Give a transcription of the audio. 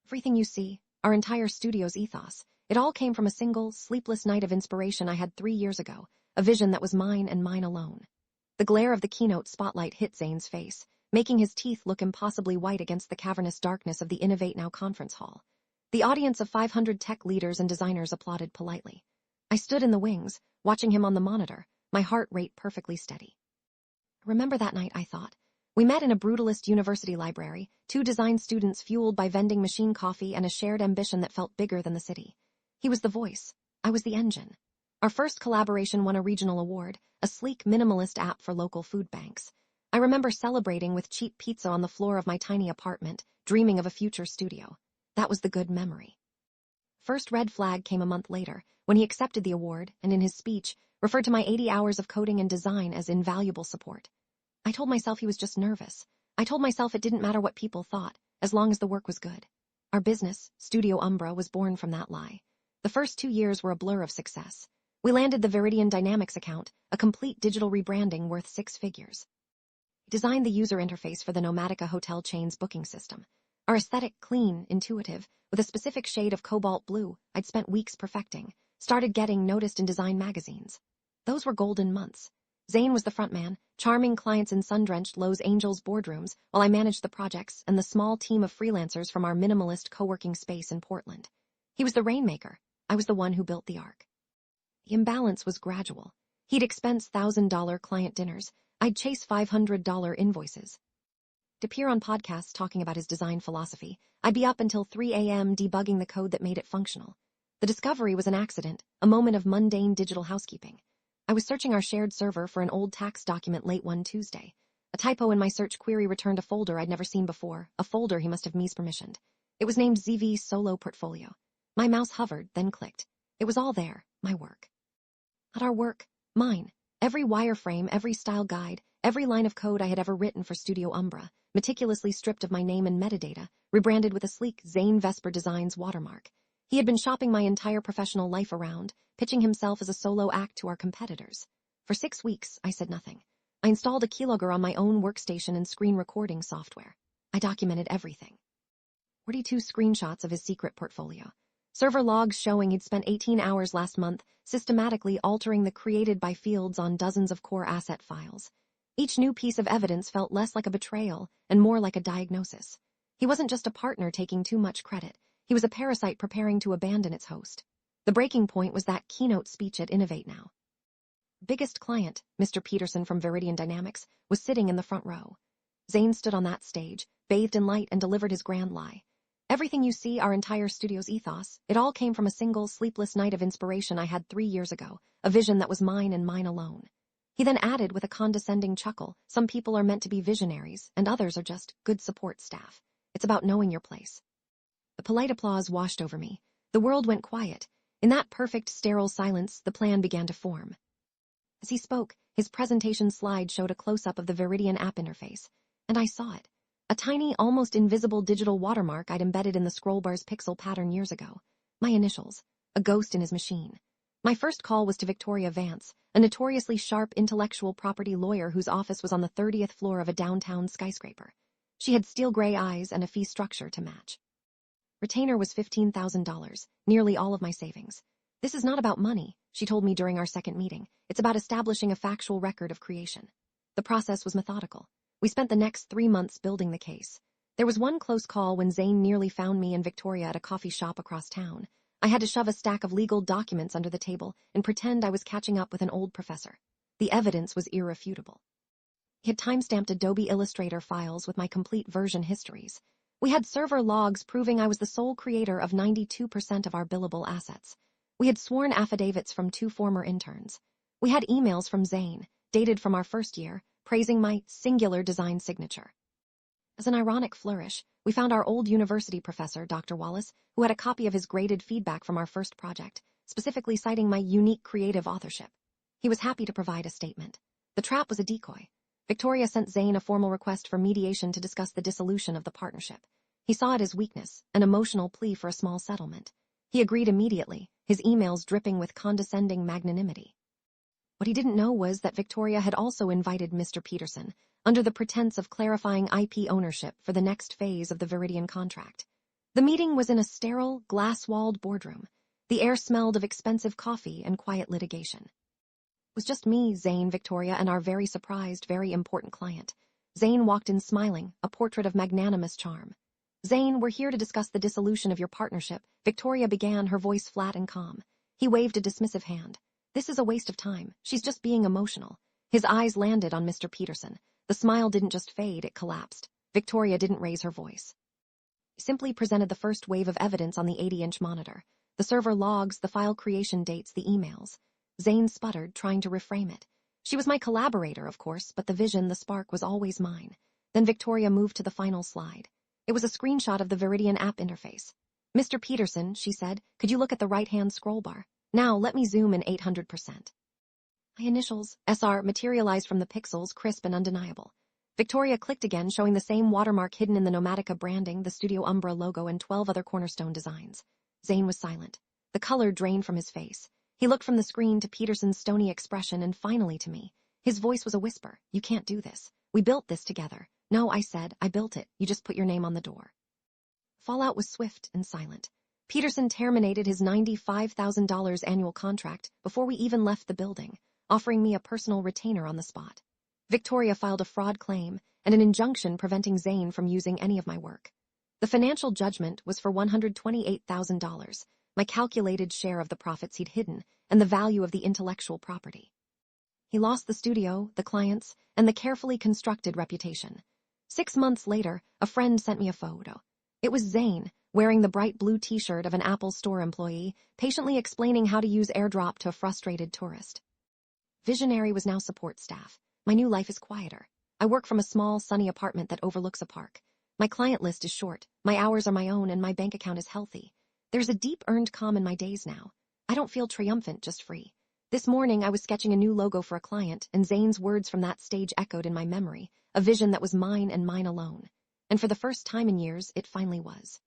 Everything you see, our entire studio's ethos, it all came from a single, sleepless night of inspiration I had 3 years ago, a vision that was mine and mine alone. The glare of the keynote spotlight hit Zane's face, making his teeth look impossibly white against the cavernous darkness of the Innovate Now conference hall. The audience of 500 tech leaders and designers applauded politely. I stood in the wings, watching him on the monitor, my heart rate perfectly steady. Remember that night, I thought. We met in a brutalist university library, 2 design students fueled by vending machine coffee and a shared ambition that felt bigger than the city. He was the voice. I was the engine. Our first collaboration won a regional award, a sleek minimalist app for local food banks. I remember celebrating with cheap pizza on the floor of my tiny apartment, dreaming of a future studio. That was the good memory. First red flag came a month later, when he accepted the award and in his speech referred to my 80 hours of coding and design as invaluable support. I told myself he was just nervous. I told myself it didn't matter what people thought, as long as the work was good. Our business, Studio Umbra, was born from that lie. The first 2 years were a blur of success. We landed the Viridian Dynamics account, a complete digital rebranding worth 6 figures. He designed the user interface for the Nomatica hotel chain's booking system. Our aesthetic, clean, intuitive, with a specific shade of cobalt blue I'd spent weeks perfecting, started getting noticed in design magazines. Those were golden months. Zane was the frontman, charming clients in sun-drenched Los Angeles boardrooms while I managed the projects and the small team of freelancers from our minimalist co-working space in Portland. He was the rainmaker. I was the one who built the ark. The imbalance was gradual. He'd expense $1,000 client dinners. I'd chase $500 invoices. To appear on podcasts talking about his design philosophy, I'd be up until 3 a.m. debugging the code that made it functional. The discovery was an accident, a moment of mundane digital housekeeping. I was searching our shared server for an old tax document late one Tuesday. A typo in my search query returned a folder I'd never seen before, a folder he must have mispermissioned. It was named ZV Solo Portfolio. My mouse hovered, then clicked. It was all there, my work. Not our work, mine. Every wireframe, every style guide, every line of code I had ever written for Studio Umbra, meticulously stripped of my name and metadata, rebranded with a sleek Zane Vesper Designs watermark. He had been shopping my entire professional life around, pitching himself as a solo act to our competitors. For 6 weeks, I said nothing. I installed a keylogger on my own workstation and screen recording software. I documented everything. 42 screenshots of his secret portfolio. Server logs showing he'd spent 18 hours last month systematically altering the created by fields on dozens of core asset files. Each new piece of evidence felt less like a betrayal and more like a diagnosis. He wasn't just a partner taking too much credit. He was a parasite preparing to abandon its host. The breaking point was that keynote speech at Innovate Now. Biggest client, Mr. Peterson from Viridian Dynamics, was sitting in the front row. Zane stood on that stage, bathed in light, and delivered his grand lie. Everything you see, our entire studio's ethos, it all came from a single, sleepless night of inspiration I had 3 years ago, a vision that was mine and mine alone. He then added with a condescending chuckle, some people are meant to be visionaries, and others are just good support staff. It's about knowing your place. The polite applause washed over me. The world went quiet. In that perfect, sterile silence, the plan began to form. As he spoke, his presentation slide showed a close-up of the Viridian app interface, and I saw it. A tiny, almost invisible digital watermark I'd embedded in the scrollbar's pixel pattern years ago. My initials. A ghost in his machine. My first call was to Victoria Vance, a notoriously sharp intellectual property lawyer whose office was on the 30th floor of a downtown skyscraper. She had steel gray eyes and a fee structure to match. Retainer was $15,000, nearly all of my savings. This is not about money, she told me during our second meeting. It's about establishing a factual record of creation. The process was methodical. We spent the next 3 months building the case. There was one close call when Zane nearly found me and Victoria at a coffee shop across town. I had to shove a stack of legal documents under the table and pretend I was catching up with an old professor. The evidence was irrefutable. He had timestamped Adobe Illustrator files with my complete version histories. We had server logs proving I was the sole creator of 92% of our billable assets. We had sworn affidavits from 2 former interns. We had emails from Zane, dated from our first year, praising my singular design signature. As an ironic flourish, we found our old university professor, Dr. Wallace, who had a copy of his graded feedback from our first project, specifically citing my unique creative authorship. He was happy to provide a statement. The trap was a decoy. Victoria sent Zane a formal request for mediation to discuss the dissolution of the partnership. He saw it as weakness, an emotional plea for a small settlement. He agreed immediately, his emails dripping with condescending magnanimity. What he didn't know was that Victoria had also invited Mr. Peterson, under the pretense of clarifying IP ownership for the next phase of the Viridian contract. The meeting was in a sterile, glass-walled boardroom. The air smelled of expensive coffee and quiet litigation. It was just me, Zane, Victoria, and our very surprised, very important client. Zane walked in smiling, a portrait of magnanimous charm. Zane, we're here to discuss the dissolution of your partnership, Victoria began, her voice flat and calm. He waved a dismissive hand. This is a waste of time. She's just being emotional. His eyes landed on Mr. Peterson. The smile didn't just fade, it collapsed. Victoria didn't raise her voice. He simply presented the first wave of evidence on the 80-inch monitor. The server logs, the file creation dates, the emails. Zane sputtered, trying to reframe it. She was my collaborator, of course, but the vision, the spark, was always mine. Then Victoria moved to the final slide. It was a screenshot of the Viridian app interface. Mr. Peterson, she said, could you look at the right-hand scroll bar? Now, let me zoom in 800%. My initials, SR, materialized from the pixels, crisp and undeniable. Victoria clicked again, showing the same watermark hidden in the Nomatica branding, the Studio Umbra logo, and 12 other cornerstone designs. Zane was silent. The color drained from his face. He looked from the screen to Peterson's stony expression and finally to me. His voice was a whisper. You can't do this. We built this together. No, I said, I built it. You just put your name on the door. Fallout was swift and silent. Peterson terminated his $95,000 annual contract before we even left the building, offering me a personal retainer on the spot. Victoria filed a fraud claim and an injunction preventing Zane from using any of my work. The financial judgment was for $128,000, my calculated share of the profits he'd hidden, and the value of the intellectual property. He lost the studio, the clients, and the carefully constructed reputation. 6 months later, a friend sent me a photo. It was Zane, wearing the bright blue t-shirt of an Apple Store employee, patiently explaining how to use AirDrop to a frustrated tourist. Visionary was now support staff. My new life is quieter. I work from a small, sunny apartment that overlooks a park. My client list is short, my hours are my own, and my bank account is healthy. There's a deep earned calm in my days now. I don't feel triumphant, just free. This morning I was sketching a new logo for a client, and Zane's words from that stage echoed in my memory, a vision that was mine and mine alone. And for the first time in years, it finally was.